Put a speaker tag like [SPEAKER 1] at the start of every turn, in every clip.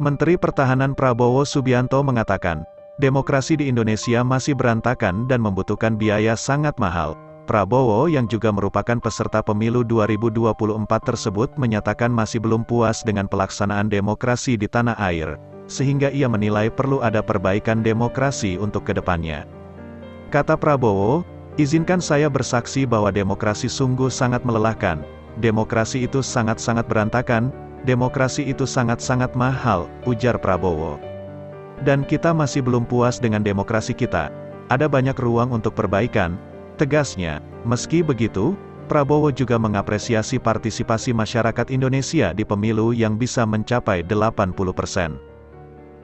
[SPEAKER 1] Menteri Pertahanan Prabowo Subianto mengatakan, demokrasi di Indonesia masih berantakan dan membutuhkan biaya sangat mahal. Prabowo yang juga merupakan peserta pemilu 2024 tersebut menyatakan masih belum puas dengan pelaksanaan demokrasi di tanah air, sehingga ia menilai perlu ada perbaikan demokrasi untuk kedepannya. Kata Prabowo, "Izinkan saya bersaksi bahwa demokrasi sungguh sangat melelahkan, demokrasi itu sangat-sangat berantakan, demokrasi itu sangat-sangat mahal," ujar Prabowo. "Dan kita masih belum puas dengan demokrasi kita, ada banyak ruang untuk perbaikan," tegasnya. Meski begitu, Prabowo juga mengapresiasi partisipasi masyarakat Indonesia di pemilu yang bisa mencapai 80%.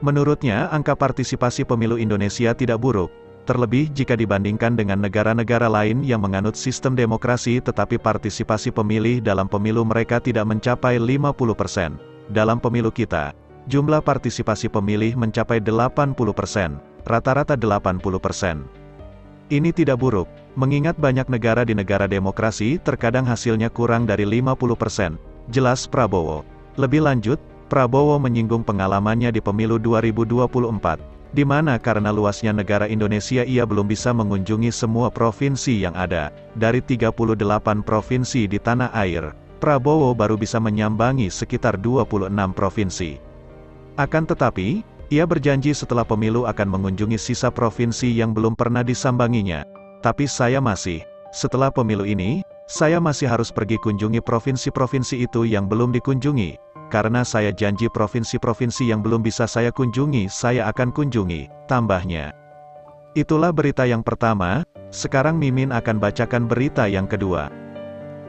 [SPEAKER 1] Menurutnya, angka partisipasi pemilu Indonesia tidak buruk, terlebih jika dibandingkan dengan negara-negara lain yang menganut sistem demokrasi tetapi partisipasi pemilih dalam pemilu mereka tidak mencapai 50%. Dalam pemilu kita, jumlah partisipasi pemilih mencapai 80%, rata-rata 80%. Ini tidak buruk, mengingat banyak negara di negara demokrasi terkadang hasilnya kurang dari 50%, jelas Prabowo. Lebih lanjut, Prabowo menyinggung pengalamannya di pemilu 2024, di mana karena luasnya negara Indonesia ia belum bisa mengunjungi semua provinsi yang ada. Dari 38 provinsi di tanah air, Prabowo baru bisa menyambangi sekitar 26 provinsi. Akan tetapi, ia berjanji setelah pemilu akan mengunjungi sisa provinsi yang belum pernah disambanginya. "Tapi setelah pemilu ini, saya masih harus pergi kunjungi provinsi-provinsi itu yang belum dikunjungi. Karena saya janji provinsi-provinsi yang belum bisa saya kunjungi, saya akan kunjungi," tambahnya. Itulah berita yang pertama, sekarang Mimin akan bacakan berita yang kedua.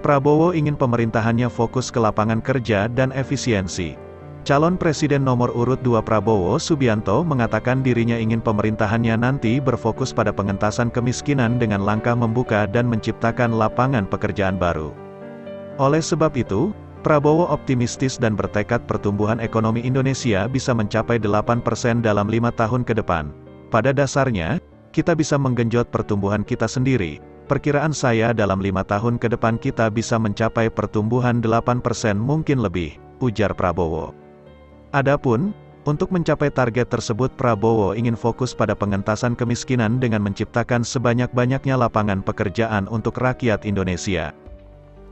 [SPEAKER 1] Prabowo ingin pemerintahannya fokus ke lapangan kerja dan efisiensi. Calon Presiden nomor urut 2 Prabowo Subianto mengatakan dirinya ingin pemerintahannya nanti berfokus pada pengentasan kemiskinan dengan langkah membuka dan menciptakan lapangan pekerjaan baru. Oleh sebab itu, Prabowo optimistis dan bertekad pertumbuhan ekonomi Indonesia bisa mencapai 8% dalam 5 tahun ke depan. "Pada dasarnya, kita bisa menggenjot pertumbuhan kita sendiri. Perkiraan saya dalam 5 tahun ke depan kita bisa mencapai pertumbuhan 8% mungkin lebih," ujar Prabowo. Adapun, untuk mencapai target tersebut Prabowo ingin fokus pada pengentasan kemiskinan dengan menciptakan sebanyak-banyaknya lapangan pekerjaan untuk rakyat Indonesia.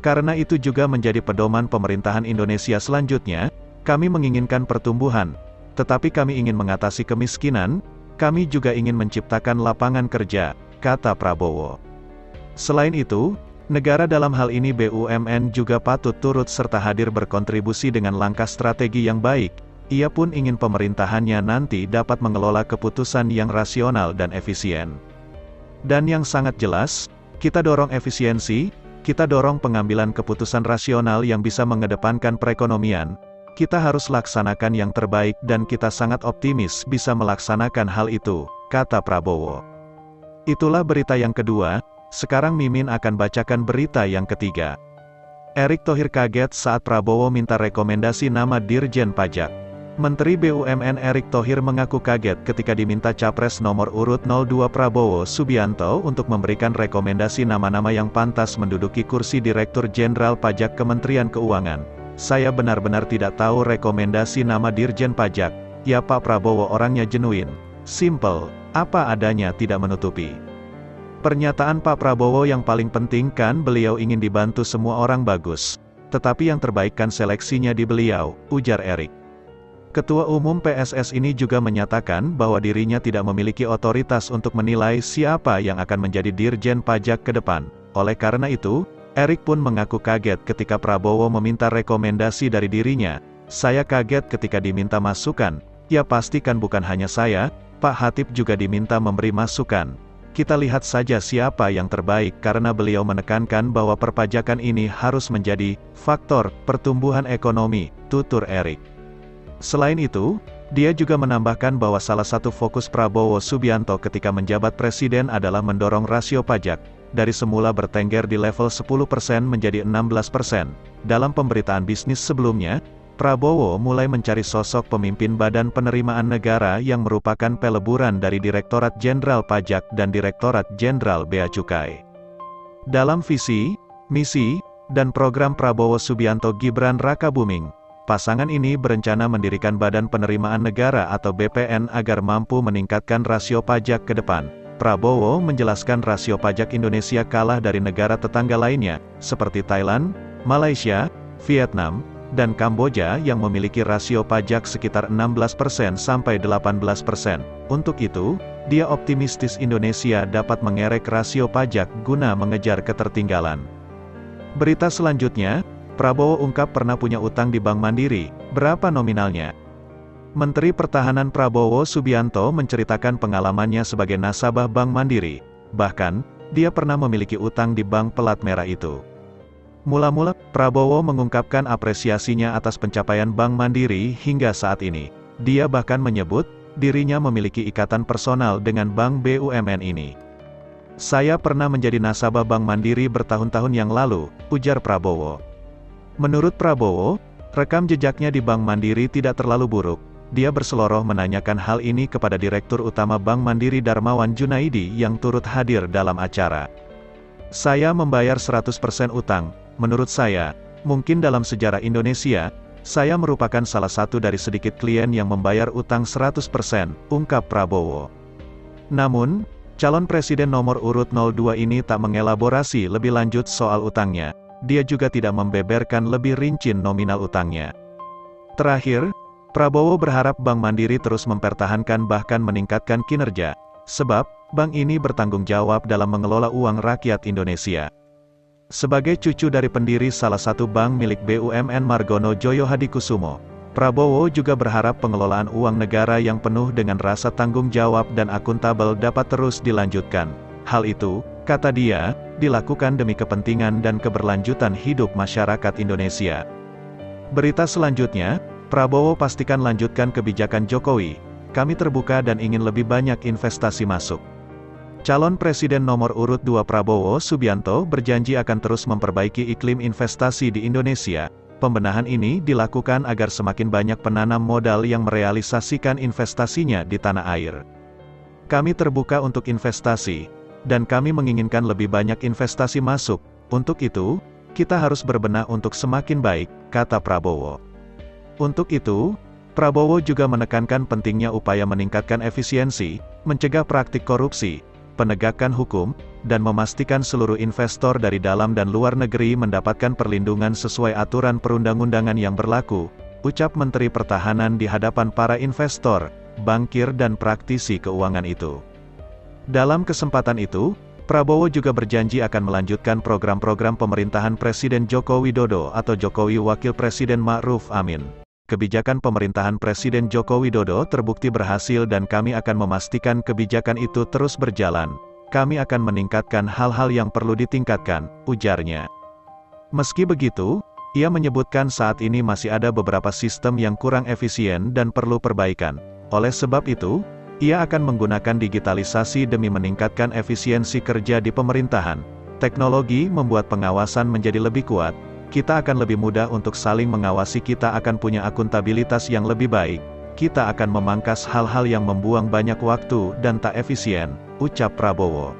[SPEAKER 1] "Karena itu juga menjadi pedoman pemerintahan Indonesia selanjutnya, kami menginginkan pertumbuhan, tetapi kami ingin mengatasi kemiskinan, kami juga ingin menciptakan lapangan kerja," kata Prabowo. Selain itu, negara dalam hal ini BUMN juga patut turut serta hadir berkontribusi dengan langkah strategi yang baik. Ia pun ingin pemerintahannya nanti dapat mengelola keputusan yang rasional dan efisien. "Dan yang sangat jelas, kita dorong efisiensi, kita dorong pengambilan keputusan rasional yang bisa mengedepankan perekonomian. Kita harus laksanakan yang terbaik dan kita sangat optimis bisa melaksanakan hal itu," kata Prabowo. Itulah berita yang kedua, sekarang Mimin akan bacakan berita yang ketiga. Erick Thohir kaget saat Prabowo minta rekomendasi nama Dirjen Pajak. Menteri BUMN Erick Thohir mengaku kaget ketika diminta Capres nomor urut 02 Prabowo Subianto untuk memberikan rekomendasi nama-nama yang pantas menduduki kursi Direktur Jenderal Pajak Kementerian Keuangan. "Saya benar-benar tidak tahu rekomendasi nama Dirjen Pajak. Ya Pak Prabowo orangnya genuin, simple, apa adanya tidak menutupi." Pernyataan Pak Prabowo yang paling penting kan beliau ingin dibantu semua orang bagus. Tetapi yang terbaik kan seleksinya di beliau, ujar Erick. Ketua Umum PSS ini juga menyatakan bahwa dirinya tidak memiliki otoritas untuk menilai siapa yang akan menjadi Dirjen Pajak ke depan. Oleh karena itu, Erick pun mengaku kaget ketika Prabowo meminta rekomendasi dari dirinya. "Saya kaget ketika diminta masukan. Ya pastikan bukan hanya saya, Pak Hatip juga diminta memberi masukan. Kita lihat saja siapa yang terbaik," karena beliau menekankan bahwa perpajakan ini harus menjadi faktor pertumbuhan ekonomi, tutur Erick. Selain itu, dia juga menambahkan bahwa salah satu fokus Prabowo Subianto ketika menjabat presiden adalah mendorong rasio pajak, dari semula bertengger di level 10% menjadi 16%. Dalam pemberitaan bisnis sebelumnya, Prabowo mulai mencari sosok pemimpin Badan Penerimaan Negara yang merupakan peleburan dari Direktorat Jenderal Pajak dan Direktorat Jenderal Bea Cukai. Dalam visi, misi, dan program Prabowo Subianto Gibran Rakabuming, Pasangan ini berencana mendirikan Badan Penerimaan Negara atau BPN agar mampu meningkatkan rasio pajak ke depan. Prabowo menjelaskan rasio pajak Indonesia kalah dari negara tetangga lainnya, seperti Thailand, Malaysia, Vietnam, dan Kamboja yang memiliki rasio pajak sekitar 16% sampai 18%. Untuk itu, dia optimistis Indonesia dapat mengerek rasio pajak guna mengejar ketertinggalan. Berita selanjutnya, Prabowo ungkap pernah punya utang di Bank Mandiri. Berapa nominalnya? Menteri Pertahanan Prabowo Subianto menceritakan pengalamannya sebagai nasabah Bank Mandiri. Bahkan, dia pernah memiliki utang di bank pelat merah itu. Mula-mula, Prabowo mengungkapkan apresiasinya atas pencapaian Bank Mandiri hingga saat ini. Dia bahkan menyebut, dirinya memiliki ikatan personal dengan Bank BUMN ini. "Saya pernah menjadi nasabah Bank Mandiri bertahun-tahun yang lalu," ujar Prabowo. Menurut Prabowo, rekam jejaknya di Bank Mandiri tidak terlalu buruk. Dia berseloroh menanyakan hal ini kepada Direktur Utama Bank Mandiri Darmawan Junaidi yang turut hadir dalam acara. "Saya membayar 100% utang. Menurut saya, mungkin dalam sejarah Indonesia, saya merupakan salah satu dari sedikit klien yang membayar utang 100%, ungkap Prabowo. Namun, calon presiden nomor urut 02 ini tak mengelaborasi lebih lanjut soal utangnya. Dia juga tidak membeberkan lebih rinci nominal utangnya. Terakhir, Prabowo berharap Bank Mandiri terus mempertahankan bahkan meningkatkan kinerja, sebab, bank ini bertanggung jawab dalam mengelola uang rakyat Indonesia. Sebagai cucu dari pendiri salah satu bank milik BUMN Margono Joyo Hadikusumo, Prabowo juga berharap pengelolaan uang negara yang penuh dengan rasa tanggung jawab dan akuntabel dapat terus dilanjutkan. Hal itu, kata dia, dilakukan demi kepentingan dan keberlanjutan hidup masyarakat Indonesia. Berita selanjutnya, Prabowo pastikan lanjutkan kebijakan Jokowi. "Kami terbuka dan ingin lebih banyak investasi masuk." Calon Presiden nomor urut 2 Prabowo Subianto berjanji akan terus memperbaiki iklim investasi di Indonesia. Pembenahan ini dilakukan agar semakin banyak penanam modal yang merealisasikan investasinya di tanah air. "Kami terbuka untuk investasi, dan kami menginginkan lebih banyak investasi masuk. Untuk itu, kita harus berbenah untuk semakin baik," kata Prabowo. Untuk itu, Prabowo juga menekankan pentingnya upaya meningkatkan efisiensi, mencegah praktik korupsi, penegakan hukum, dan memastikan seluruh investor dari dalam dan luar negeri mendapatkan perlindungan sesuai aturan perundang-undangan yang berlaku, ucap Menteri Pertahanan di hadapan para investor, bankir dan praktisi keuangan itu. Dalam kesempatan itu, Prabowo juga berjanji akan melanjutkan program-program pemerintahan Presiden Joko Widodo atau Jokowi Wakil Presiden Ma'ruf Amin. "Kebijakan pemerintahan Presiden Joko Widodo terbukti berhasil dan kami akan memastikan kebijakan itu terus berjalan. Kami akan meningkatkan hal-hal yang perlu ditingkatkan," ujarnya. Meski begitu, ia menyebutkan saat ini masih ada beberapa sistem yang kurang efisien dan perlu perbaikan. Oleh sebab itu, ia akan menggunakan digitalisasi demi meningkatkan efisiensi kerja di pemerintahan. "Teknologi membuat pengawasan menjadi lebih kuat. Kita akan lebih mudah untuk saling mengawasi, kita akan punya akuntabilitas yang lebih baik. Kita akan memangkas hal-hal yang membuang banyak waktu dan tak efisien," ucap Prabowo.